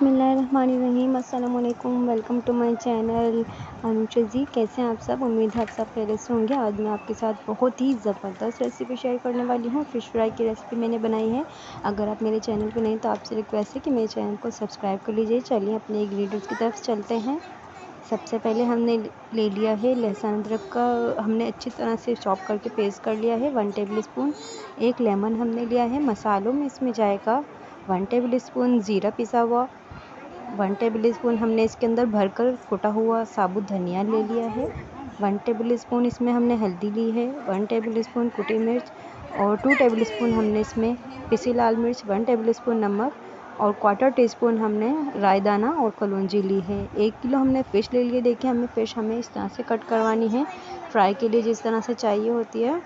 बिस्मिल्लाहिर्रहमानिर्रहीम। अस्सलाम वालेकुम। Welcome to my channel Anuja ji. कैसे हैं आप सब? उम्मीद है आप सब खैरियत से होंगे। आज मैं आपके साथ बहुत ही ज़बरदस्त रेसिपी शेयर करने वाली हूँ। फ़िश फ्राई की रेसिपी मैंने बनाई है। अगर आप मेरे चैनल पर नहीं तो आपसे रिक्वेस्ट है कि मेरे चैनल को सब्सक्राइब कर लीजिए। चलिए अपने इंग्रेडिएंट्स की तरफ चलते हैं। सबसे पहले हमने ले लिया है लहसुन अदरक का, हमने अच्छी तरह से चॉप करके पेस्ट कर लिया है 1 टेबल स्पून। एक लेमन हमने लिया है। मसालों में इसमें जाएगा 1 टेबल स्पून ज़ीरा पिसा हुआ, 1 टेबल स्पून हमने इसके अंदर भरकर कुटा हुआ साबुत धनिया ले लिया है, 1 टेबल स्पून इसमें हमने हल्दी ली है, 1 टेबल स्पून कुटी मिर्च और 2 टेबल स्पून हमने इसमें पिसी लाल मिर्च, 1 टेबल स्पून नमक और 1/4 टीस्पून हमने राई दाना और कलौंजी ली है। 1 किलो हमने फ़िश ले लिए। देखिए फ़िश हमें इस तरह से कट करवानी है, फ्राई के लिए जिस तरह से चाहिए होती है।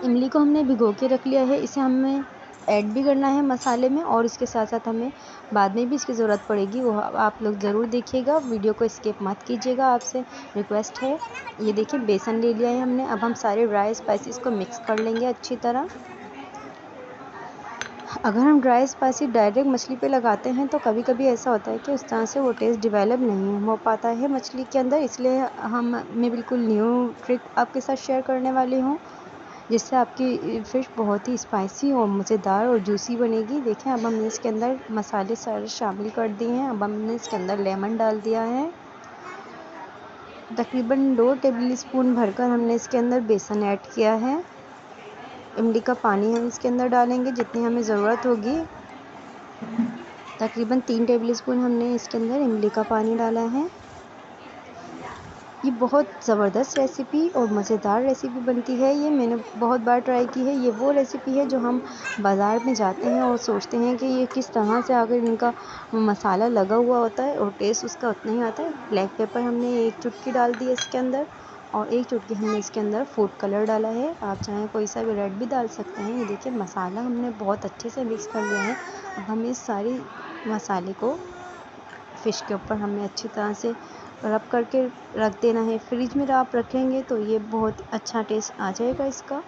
इमली को हमने भिगो के रख लिया है। इसे हमें ऐड भी करना है मसाले में और इसके साथ साथ हमें बाद में भी इसकी ज़रूरत पड़ेगी, वो आप लोग ज़रूर देखिएगा। वीडियो को स्किप मत कीजिएगा, आपसे रिक्वेस्ट है। ये देखिए बेसन ले लिया है हमने। अब हम सारे ड्राई स्पाइसेस को मिक्स कर लेंगे अच्छी तरह। अगर हम ड्राई स्पाइसी डायरेक्ट मछली पे लगाते हैं तो कभी कभी ऐसा होता है कि उस तरह से वो टेस्ट डिवेलप नहीं हो पाता है मछली के अंदर, इसलिए मैं बिल्कुल न्यू ट्रिक आपके साथ शेयर करने वाली हूँ, जिससे आपकी फ़िश बहुत ही स्पाइसी और मज़ेदार और जूसी बनेगी। देखें अब हमने इसके अंदर मसाले सारे शामिल कर दिए हैं। अब हमने इसके अंदर लेमन डाल दिया है। तकरीबन 2 टेबल स्पून भरकर हमने इसके अंदर बेसन ऐड किया है। इमली का पानी हम इसके अंदर डालेंगे जितनी हमें ज़रूरत होगी। तकरीबन 3 टेबल स्पून हमने इसके अंदर इमली का पानी डाला है। ये बहुत ज़बरदस्त रेसिपी और मज़ेदार रेसिपी बनती है। ये मैंने बहुत बार ट्राई की है। ये वो रेसिपी है जो हम बाज़ार में जाते हैं और सोचते हैं कि ये किस तरह से अगर इनका मसाला लगा हुआ होता है और टेस्ट उसका उतना ही आता है। ब्लैक पेपर हमने 1 चुटकी डाल दी है इसके अंदर और 1 चुटकी हमने इसके अंदर फूड कलर डाला है। आप चाहें कोई सा भी रेड भी डाल सकते हैं। ये देखिए मसाला हमने बहुत अच्छे से मिक्स कर लिया है। अब हमें इस सारी मसाले को फ़िश के ऊपर हमने अच्छी तरह से रब करके रख देना है। फ्रिज में आप रखेंगे तो ये बहुत अच्छा टेस्ट आ जाएगा इसका।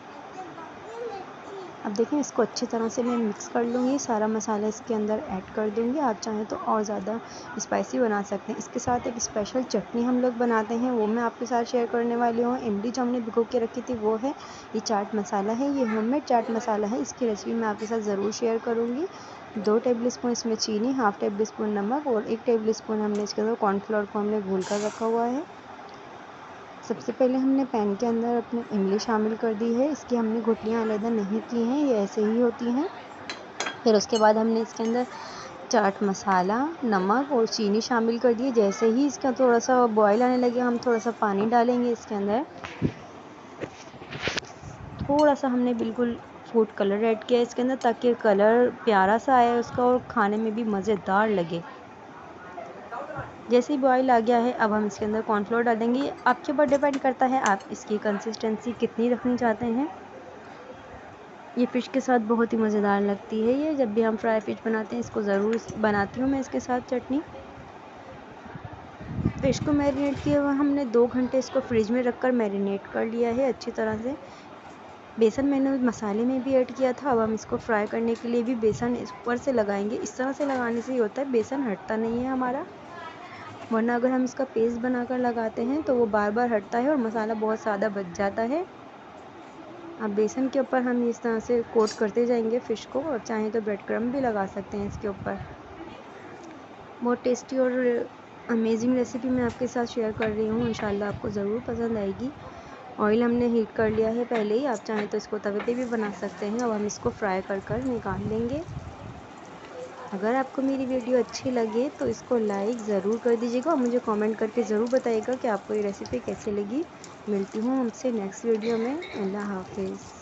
अब देखें इसको अच्छी तरह से मैं मिक्स कर लूँगी, सारा मसाला इसके अंदर ऐड कर दूँगी। आप चाहें तो और ज़्यादा स्पाइसी बना सकते हैं। इसके साथ एक स्पेशल चटनी हम लोग बनाते हैं, वो मैं आपके साथ शेयर करने वाली हूँ। इमली जो हमने भिगो के रखी थी वो है। ये चाट मसाला है, ये होममेड चाट मसाला है। इसकी रेसिपी मैं आपके साथ ज़रूर शेयर करूँगी। 2 टेबल स्पून इसमें चीनी, हाफ़ टेबल स्पून नमक और 1 टेबल स्पून हमने इसके अंदर कॉर्नफ्लोर को हमने घोल कर रखा हुआ है। सबसे पहले हमने पैन के अंदर अपनी इमली शामिल कर दी है। इसकी हमने गुठलियाँ अलग नहीं की हैं, ये ऐसे ही होती हैं। फिर उसके बाद हमने इसके अंदर चाट मसाला, नमक और चीनी शामिल कर दिए। जैसे ही इसका थोड़ा सा बॉयल आने लगे हम थोड़ा सा पानी डालेंगे इसके अंदर। थोड़ा सा हमने बिल्कुल फूड कलर ऐड किया इसके अंदर ताकि कलर प्यारा सा आए उसका और खाने में भी मज़ेदार लगे। जैसे ही बॉयल आ गया है अब हम इसके अंदर कॉर्नफ्लोर डालेंगे। आपके ऊपर डिपेंड करता है आप इसकी कंसिस्टेंसी कितनी रखनी चाहते हैं। ये फ़िश के साथ बहुत ही मज़ेदार लगती है। ये जब भी हम फ्राई फ़िश बनाते हैं इसको ज़रूर बनाती हूँ मैं इसके साथ चटनी। फ़िश को मैरिनेट किए हुए हमने 2 घंटे इसको फ्रिज में रख कर मैरिनेट कर लिया है अच्छी तरह से। बेसन मैंने मसाले में भी ऐड किया था। अब हम इसको फ्राई करने के लिए भी बेसन इस ऊपर से लगाएंगे। इस तरह से लगाने से ये होता है बेसन हटता नहीं है हमारा, वरना अगर हम इसका पेस्ट बनाकर लगाते हैं तो वो बार बार हटता है और मसाला बहुत ज़्यादा बच जाता है। अब बेसन के ऊपर हम इस तरह से कोट करते जाएंगे फ़िश को, और चाहें तो ब्रेड क्रम्ब भी लगा सकते हैं इसके ऊपर। बहुत टेस्टी और अमेजिंग रेसिपी मैं आपके साथ शेयर कर रही हूँ, इंशाल्लाह आपको ज़रूर पसंद आएगी। ऑयल हमने हीट कर लिया है पहले ही, आप चाहें तो इसको तवे पे भी बना सकते हैं। अब हम इसको फ्राई कर निकाल लेंगे। अगर आपको मेरी वीडियो अच्छी लगे तो इसको लाइक ज़रूर कर दीजिएगा और मुझे कमेंट करके ज़रूर बताइएगा कि आपको ये रेसिपी कैसी लगी। मिलती हूँ हमसे नेक्स्ट वीडियो में। अल्लाह हाफ़िज़।